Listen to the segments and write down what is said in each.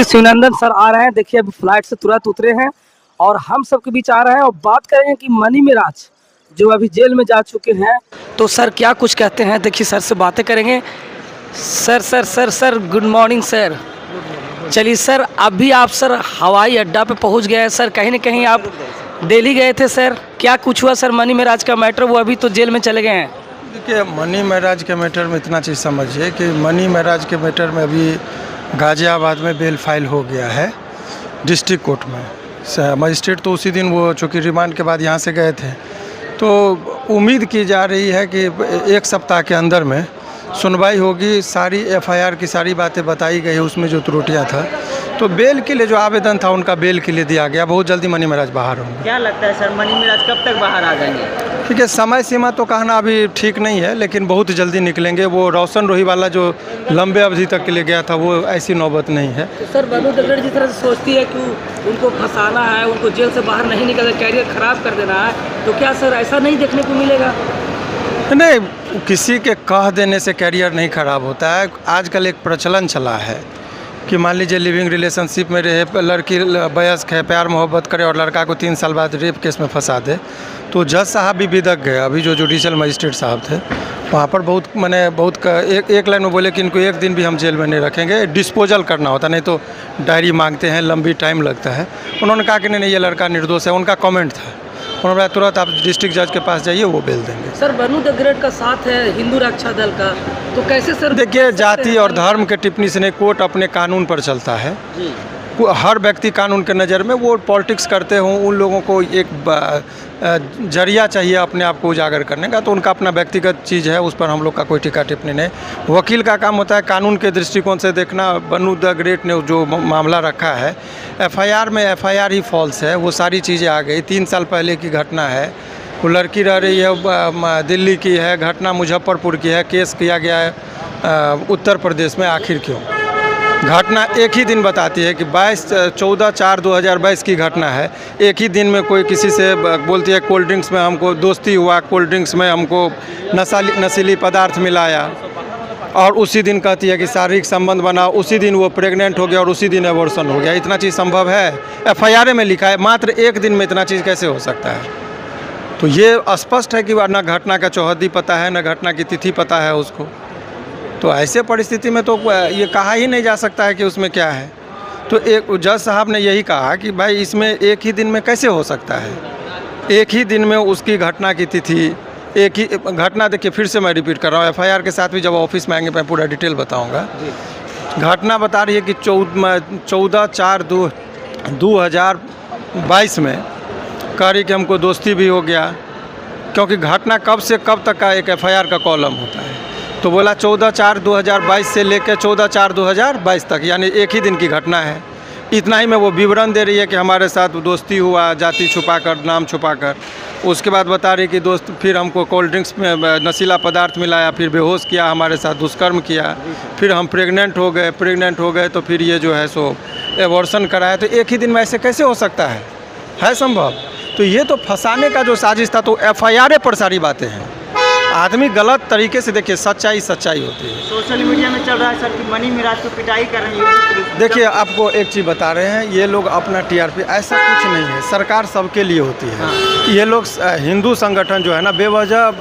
जी Shivnandan sir आ रहे हैं। देखिए अभी फ्लाइट से तुरंत उतरे हैं और हम सबके बीच आ रहे हैं और बात करेंगे कि मनी मिराज जो अभी जेल में जा चुके हैं, तो सर क्या कुछ कहते हैं। देखिए सर से बातें करेंगे। Sir sir sir sir good morning sir. चलिए सर, अभी आप सर हवाई अड्डा पे पहुंच गए हैं सर। कहीं ना कहीं आप दिल्ली गए थे सर, क्या कुछ हुआ सर मनी मिराज का मैटर? वो अभी तो जेल में चले गए हैं। देखिए, मनी महराज के मैटर में इतना चीज़ समझिए कि मनी महराज के मैटर में अभी गाज़ियाबाद में बेल फाइल हो गया है डिस्ट्रिक्ट कोर्ट में। मजिस्ट्रेट तो उसी दिन वो चूँकि रिमांड के बाद यहाँ से गए थे, तो उम्मीद की जा रही है कि एक सप्ताह के अंदर में सुनवाई होगी। सारी एफआईआर की सारी बातें बताई गई, उसमें जो त्रुटियाँ था, तो बेल के लिए जो आवेदन था उनका बेल के लिए दिया गया। बहुत जल्दी मनी महराज बाहर होंगे। क्या लगता है सर, मनी मिराज कब तक बाहर आ जाएंगे? ठीक है, समय सीमा तो कहना अभी ठीक नहीं है, लेकिन बहुत जल्दी निकलेंगे। वो रोशन रोही वाला जो लंबे अवधि तक के लिए गया था, वो ऐसी नौबत नहीं है। तो सर बनू दगड़ जिस तरह से सोचती है कि उनको फंसाना है, उनको जेल से बाहर नहीं निकलना, कैरियर खराब कर देना है, तो क्या सर ऐसा नहीं देखने को मिलेगा? नहीं, किसी के कह देने से कैरियर नहीं खराब होता है। आजकल एक प्रचलन चला है कि मान लीजिए लिविंग रिलेशनशिप में रहे, लड़की वयस्क है, प्यार मोहब्बत करे और लड़का को 3 साल बाद रेप केस में फंसा दे, तो जज साहब भी बिदक गए। अभी जो जुडिशल मजिस्ट्रेट साहब थे वहाँ पर बहुत एक लाइन में बोले कि इनको एक दिन भी हम जेल में नहीं रखेंगे, डिस्पोजल करना होता, नहीं तो डायरी मांगते हैं, लंबी टाइम लगता है। उन्होंने कहा कि नहीं, ये लड़का निर्दोष है, उनका कमेंट था। उन्होंने तुरंत आप डिस्ट्रिक्ट जज के पास जाइए, वो बेल देंगे। सर बनू दगड़ का साथ है हिंदू रक्षा दल का, तो कैसे सर? देखिए, जाति और धर्म के टिप्पणी से नहीं, कोर्ट अपने कानून पर चलता है। हर व्यक्ति कानून के नज़र में, वो पॉलिटिक्स करते हों, उन लोगों को एक जरिया चाहिए अपने आप को उजागर करने का, तो उनका अपना व्यक्तिगत चीज़ है, उस पर हम लोग का कोई टीका टिप्पणी नहीं। वकील का काम होता है कानून के दृष्टिकोण से देखना। बनू द ग्रेट ने जो मामला रखा है, एफआईआर में एफआईआर ही फॉल्स है, वो सारी चीज़ें आ गई। 3 साल पहले की घटना है, वो लड़की रह रही है, दिल्ली की है, घटना मुजफ्फरपुर की है, केस किया गया है उत्तर प्रदेश में। आखिर क्यों? घटना एक ही दिन बताती है कि 14/4/2022 की घटना है। एक ही दिन में कोई किसी से बोलती है कोल्ड ड्रिंक्स में हमको दोस्ती हुआ, कोल्ड ड्रिंक्स में हमको नशीली पदार्थ मिलाया, और उसी दिन कहती है कि शारीरिक संबंध बना, उसी दिन वो प्रेग्नेंट हो गया और उसी दिन एबॉर्शन हो गया। इतना चीज़ संभव है? एफआईआर में लिखा है। मात्र एक दिन में इतना चीज़ कैसे हो सकता है? तो ये स्पष्ट है कि न घटना का चौहद्दी पता है, न घटना की तिथि पता है उसको। तो ऐसे परिस्थिति में तो ये कहा ही नहीं जा सकता है कि उसमें क्या है। तो एक जज साहब ने यही कहा कि भाई इसमें एक ही दिन में कैसे हो सकता है? एक ही दिन में उसकी घटना की तिथि, एक ही घटना। देखिए, फिर से मैं रिपीट कर रहा हूँ, एफआईआर के साथ भी जब ऑफिस में आएंगे मैं पूरा डिटेल बताऊँगा। घटना बता रही है कि 14/4/2022 में कह रही कि हमको दोस्ती भी हो गया, क्योंकि घटना कब से कब तक का एक एफआईआर का कॉलम होता है। तो बोला 14/4/2022 से लेकर 14/4/2022 तक, यानी एक ही दिन की घटना है। इतना ही में वो विवरण दे रही है कि हमारे साथ दोस्ती हुआ, जाति छुपाकर, नाम छुपाकर। उसके बाद बता रही कि दोस्त फिर हमको कोल्ड ड्रिंक्स में नशीला पदार्थ मिलाया, फिर बेहोश किया, हमारे साथ दुष्कर्म किया, फिर हम प्रेग्नेंट हो गए तो फिर ये जो है सो एबॉर्शन कराया। तो एक ही दिन में ऐसे कैसे हो सकता है संभव? तो ये तो फंसाने का जो साजिश था, तो एफआईआर पर सारी बातें हैं। आदमी गलत तरीके से, देखिए सच्चाई होती है। सोशल मीडिया में चल रहा है सर कि मनी मिराज को पिटाई कर रही है। देखिए, आपको एक चीज़ बता रहे हैं, ये लोग अपना टीआरपी, ऐसा कुछ नहीं है। सरकार सबके लिए होती है। ये लोग हिंदू संगठन जो है ना, बेवजह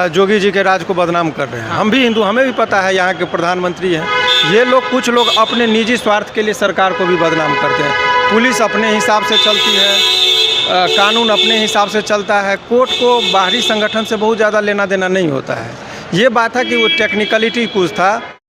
जोगी जी के राज को बदनाम कर रहे हैं। हम भी हिंदू, हमें भी पता है यहाँ के प्रधानमंत्री हैं। ये लोग, कुछ लोग अपने निजी स्वार्थ के लिए सरकार को भी बदनाम करते हैं। पुलिस अपने हिसाब से चलती है, कानून अपने हिसाब से चलता है। कोर्ट को बाहरी संगठन से बहुत ज़्यादा लेना देना नहीं होता है। ये बात है कि वो टेक्निकलिटी कुछ था,